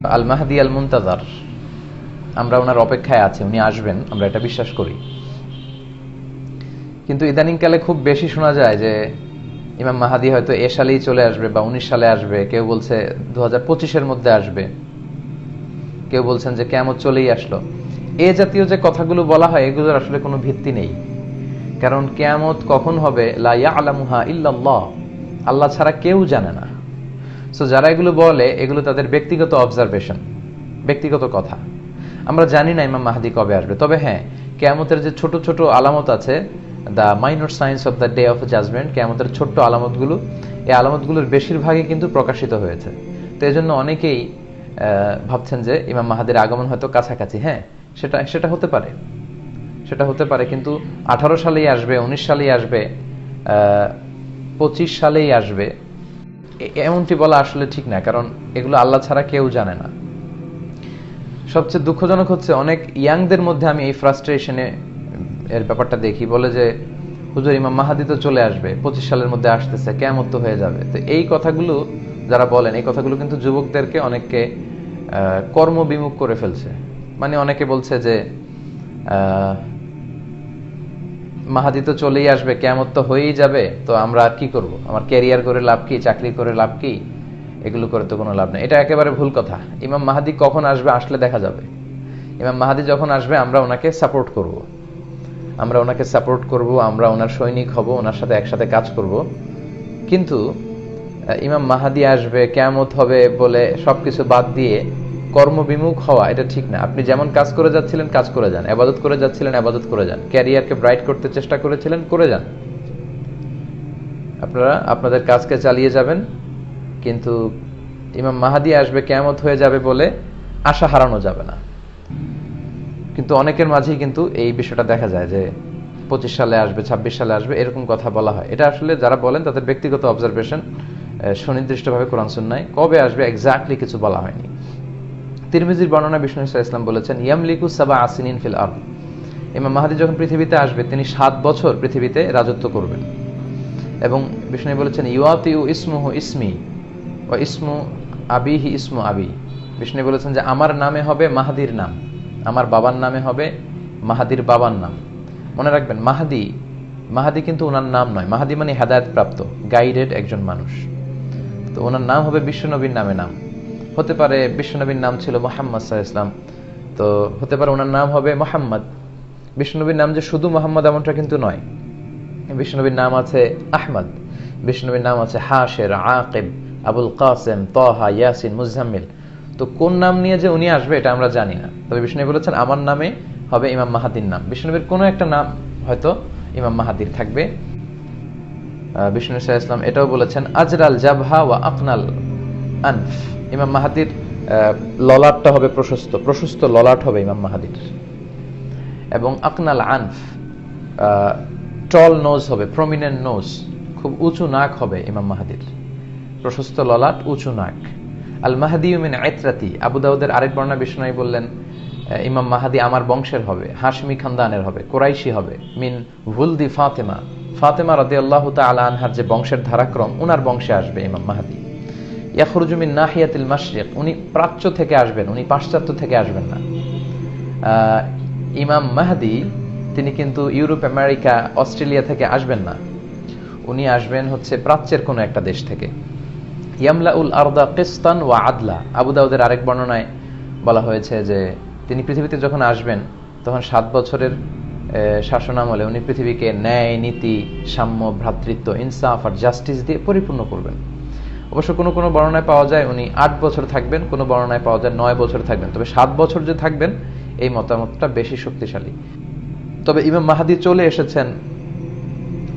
আল মাহদি আল মুনতাজার, আমরা ওনার অপেক্ষায় আছি, উনি আসবেন, আমরা এটা বিশ্বাস করি। কিন্তু ইদানিংকালে খুব বেশি শোনা যায় যে ইমাম মাহাদি হয়তো এ সালেই চলে আসবে বা 19 সালে আসবে, কেউ বলছে 2025-এর মধ্যে আসবে, কেউ বলছেন যে কিয়ামত চলেই আসলো। এ জাতীয় যে কথাগুলো বলা হয় এগুলোর আসলে কোনো ভিত্তি নেই। কারণ কিয়ামত কখন হবে লা ইয়ালামুহা ইল্লাল্লাহ, আল্লাহ ছাড়া কেউ জানে না। সো যারা এগুলো বলে এগুলো তাদের ব্যক্তিগত অবজারভেশন, ব্যক্তিগত কথা। আমরা জানি না ইমাম মাহদি কবে আসবে। তবে হ্যাঁ, কিয়ামতের যে ছোট ছোট আলামত আছে, the minor signs of the day of judgement, কিয়ামতের ছোট্ট আলামতগুলো, এই আলামতগুলোর বেশিরভাগই কিন্তু প্রকাশিত হয়েছে। তো এই জন্য অনেকেই ভাবছেন যে ইমাম মাহাদির আগমন হয়তো কাছাকাছি। হ্যাঁ, সেটা হতে পারে, সেটা হতে পারে, কিন্তু 18 সালেই আসবে, 19 সালেই আসবে, 25 সালেই আসবে, এমনটি বলা আসলে ঠিক না। কারণ এগুলো আল্লাহ ছাড়া কেউ জানে না। সবচেয়ে দুঃখজনক হচ্ছে অনেক ইয়াংদের মধ্যে আমি এই ফ্রাস্ট্রেশনে এর ব্যাপারটা দেখি। বলে যে হুজুর ইমাম মাহাদি তো চলে আসবে, 25 সালের মধ্যে আসতেছে, কিয়ামত তো হয়ে যাবে। তো এই কথাগুলো যারা বলেন, এই কথাগুলো কিন্তু যুবকদেরকে অনেককে কর্মবিমুখ করে ফেলছে। মানে অনেকে বলছে যে মাহাদি তো চলেই আসবে, কিয়ামত তো হয়েই যাবে, তো আমরা আর কি করব, আমার ক্যারিয়ার করে লাভ কি, চাকরি করে লাভ কি, এগুলো করে তো কোনো লাভ নেই। এটা একেবারে ভুল কথা। ইমাম মাহাদি কখন আসবে, আসলে দেখা যাবে। ইমাম মাহাদি যখন আসবে আমরা ওনাকে সাপোর্ট করব, আমরা ওনাকে সাপোর্ট করব, আমরা ওনার সৈনিক হব, ওনার সাথে একসাথে কাজ করব। কিন্তু ইমাম মাহাদি আসবে, কিয়ামত হবে বলে সবকিছু বাদ দিয়ে কর্মবিমুখ হওয়া এটা ঠিক না। আপনি যেমন কাজ করে যাচ্ছিলেন কাজ করে যান, ইবাদত করে যাচ্ছিলেন ইবাদত করে যান, ক্যারিয়ারকে ব্রাইট করতে চেষ্টা করেছিলেন করে যান, আপনারা আপনাদের কাজকে চালিয়ে যাবেন। কিন্তু ইমাম মাহাদি আসবে, কিয়ামত হয়ে যাবে বলে আশা হারানো যাবে না। কিন্তু অনেকের মাঝেই কিন্তু এই বিষয়টা দেখা যায় যে 25 সালে আসবে, 26 সালে আসবে, এরকম কথা বলা হয়। এটা আসলে যারা বলেন তাদের ব্যক্তিগত অবজারভেশন, সুনির্দিষ্টভাবে কোরআন সুন্নাহয় কবে আসবে এক্স্যাক্টলি কিছু বলা হয়নি। তিরমিজির বর্ণনা বিষ্ণু ইসলাম বলেছেন ইয়ামলিকু সাবা আসিনিন ফিল আরদ, ইমাম মাহদি যখন পৃথিবীতে আসবে তিনি 7 বছর পৃথিবীতে রাজত্ব করবেন। এবং বিষ্ণু বলেছেন ইউআতিউ ইসমুহু ইসমি ওয়া ইসমু আবিহি ইসমু আবি, বিষ্ণু বলেছেন যে আমার নামে হবে মাহাদির নাম, আমার বাবার নামে হবে মাহাদির বাবার নাম। মনে রাখবেন মাহাদি, মাহাদি কিন্তু ওনার নাম নয়। মাহাদি মানে হেদায়েত প্রাপ্ত, গাইডেড একজন মানুষ। তো ওনার নাম হবে বিশ্বনবীর নামে নাম। হতে পারে বিশ্বনবীর নাম ছিল মুহাম্মদ সাল্লাল্লাহু আলাইহি ওয়াসাল্লাম, তো হতে পারে ওনার নাম হবে মুহাম্মদ। বিশ্বনবীর নাম যে শুধু মুহাম্মদ এমনটা কিন্তু নয়। বিশ্বনবীর নাম আছে আহমদ, বিশ্বনবীর নাম আছে হাশের, আকিব, আবুল কাসেম, তহা, ইয়াসিন, মুজাম্মিল। তো কোন নাম নিয়ে যে উনি আসবে এটা আমরা জানি না। তবে বিষ্ণু বলেছেন আমার নামে হবে ইমাম মাহাদির নাম। বিষ্ণুনবীর কোনো একটা নাম হয়তো ইমাম মাহাদির থাকবে। বিষ্ণু ইসলাম এটাও বলেছেন আজরাল জাবহা ওয়া আকনাল আনফ, ইমাম মাহাদির ললাটটা হবে প্রশস্ত, প্রশস্ত ললাট হবে ইমাম মাহাদির। এবং আকনাল আনফ, টল নোজ হবে, প্রমিনেন্ট নোজ, খুব উঁচু নাক হবে ইমাম মাহাদির, প্রশস্ত ললাট, উঁচু নাক। আল মাহদি মিন আইত্রাতি, আবু দাউদের আরেক বর্ণনা বিষ্ণু বললেন ইমাম মাহাদি আমার বংশের হবে, হাশমি খানদানের হবে, কুরাইশি হবে, মিন ভুলদি ফাতেমা, ফাতেমা রাদিয়াল্লাহু তাআলা আনহার যে বংশের ধারাক্রম, উনার বংশে আসবে ইমাম মাহাদি। ইয়াখরুজু মিন নাহিয়াতিল মাশরিক, উনি প্রাচ্য থেকে আসবেন, উনি পাশ্চাত্য থেকে আসবেন না। ইমাম মাহদি তিনি কিন্তু ইউরোপ, আমেরিকা, অস্ট্রেলিয়া থেকে আসবেন না, উনি আসবেন হচ্ছে প্রাচ্যের কোনো একটা দেশ থেকে। ইয়ামলাউল আরদা কিসতান ওয়া আদলা, আবু দাউদের আরেক বর্ণনায় বলা হয়েছে যে তিনি পৃথিবীতে যখন আসবেন তখন 7 বছরের শাসনামলে উনি পৃথিবীকে ন্যায়, নীতি, সাম্য, ভ্রাতৃত্ব, ইনসাফ আর জাস্টিস দিয়ে পরিপূর্ণ করবেন। অবশ্য কোনো কোনো বর্ণনায় পাওয়া যায় উনি 8 বছর থাকবেন, কোনো বর্ণনায় পাওয়া যায় 9 বছর থাকবেন। তবে 7 বছর যে থাকবেন এই মতামতটা বেশি শক্তিশালী। তবে ইমাম মাহাদি চলে এসেছেন,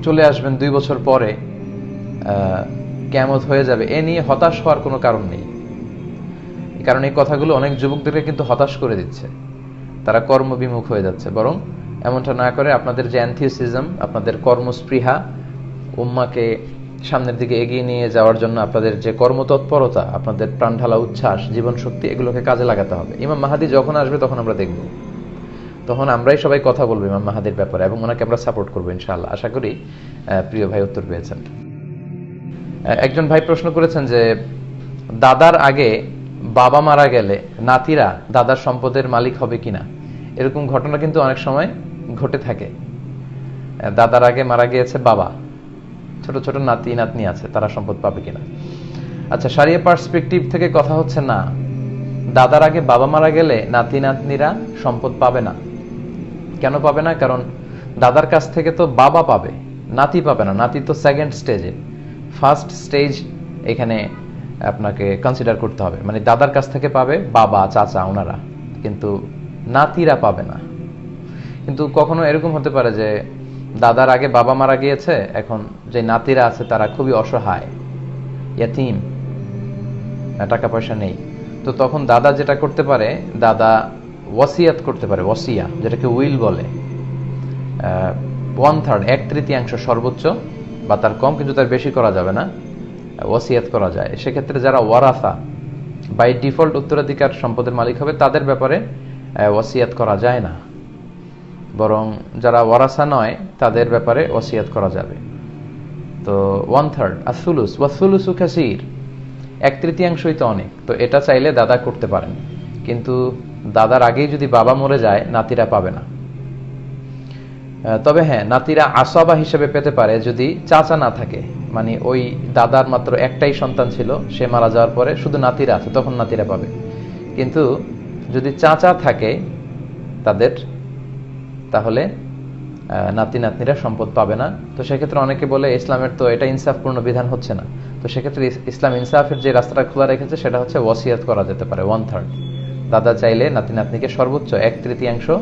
চলে আসবেন 2 বছর পরে, কিয়ামত হয়ে যাবে, এ নিয়ে হতাশ হওয়ার কোনো কারণ নেই। কারণ এই কথাগুলো অনেক যুবকদেরকে কিন্তু হতাশ করে দিচ্ছে, তারা কর্মবিমুখ হয়ে যাচ্ছে। বরং এমনটা না করে আপনাদের যে এনথিউসিজম, আপনাদের কর্মস্পৃহা, উম্মাকে সামনের দিকে এগিয়ে নিয়ে যাওয়ার জন্য আপনাদের যে কর্মতৎপরতা, আপনাদের প্রাণঢালা উচ্ছ্বাস, জীবন শক্তি, এগুলোকে কাজে লাগাতে হবে। ইমাম মাহাদি যখন আসবে তখন আমরা দেখব, তখন আমরাই সবাই কথা বলবো ইমাম মাহাদির ব্যাপারে এবং ওনাকে আমরা সাপোর্ট করবো ইনশাআল্লাহ। আশা করি প্রিয় ভাই উত্তর পেয়েছেন। একজন ভাই প্রশ্ন করেছেন যে দাদার আগে বাবা মারা গেলে নাতিরা দাদার সম্পদের মালিক হবে কিনা, এরকম ঘটনা কিন্তু অনেক সময় ঘটে থাকে। দাদার আগে মারা গিয়েছে বাবা, ছোট ছোট নাতি নাতনি আছে, তারা সম্পদ পাবে কিনা। আচ্ছা, শরিয়া পার্সপেক্টিভ থেকে কথা হচ্ছে না, দাদার আগে বাবা মারা গেলে নাতি নাতনিরা সম্পদ পাবে না। কেন পাবে না? কারণ দাদার কাছ থেকে তো বাবা পাবে, নাতি পাবে না। নাতি তো সেকেন্ড স্টেজে, ফার্স্ট স্টেজ এখানে আপনাকে কনসিডার করতে হবে। মানে দাদার কাছ থেকে পাবে বাবা, চাচা, ওনারা, কিন্তু নাতিরা পাবে না। কিন্তু কখনো এরকম হতে পারে যে দাদার আগে বাবা মারা গিয়েছে, এখন যে নাতিরা আছে তারা খুবই অসহায়, ইয়াতীম, টাকা পয়সা নেই। তো তখন দাদা যেটা করতে পারে, দাদা ওয়াসিয়াত করতে পারে, ওয়াসিয়া যেটাকে উইল বলে। 1/3, 1/3 সর্বোচ্চ, বা তার কম, কিন্তু তার বেশি করা যাবে না, ওয়াসিয়াত করা যায়। সেক্ষেত্রে যারা ওয়ারাসা, বাই ডিফল্ট উত্তরাধিকার সম্পদের মালিক হবে, তাদের ব্যাপারে ওয়াসিয়াত করা যায় না। বরং যারা ওয়ারাসা নয় তাদের ব্যাপারে ওয়াসিয়াত করা যাবে। তো 1/3, আসুলুস ওয়াসুলুসু কাসীর, 1/3 তো অনেক। তো এটা চাইলে দাদা করতে পারেন, কিন্তু দাদার আগেই যদি বাবা মরে যায়, নাতিরা পাবে না। তবে হ্যাঁ, নাতিরা আসবা হিসেবে পেতে পারে যদি চাচা না থাকে। মানে ওই দাদার মাত্র একটাই সন্তান ছিল, সে মারা যাওয়ার পরে শুধু নাতিরা আছে, তখন নাতিরা পাবে। কিন্তু যদি চাচা থাকে তাদের, তাহলে নাতি নাতনিরা সম্পদ পাবে না। তো সেক্ষেত্রে অনেকে বলে ইসলামের তো এটা ইনসাফপূর্ণ বিধান হচ্ছে না। তো সেক্ষেত্রে ইসলাম ইনসাফের যে রাস্তাটা খোলা রেখেছে সেটা হচ্ছে ওয়াসিয়াত করা যেতে পারে 1/3। দাদা চাইলে নাতি নাতনিকে সর্বোচ্চ 1/3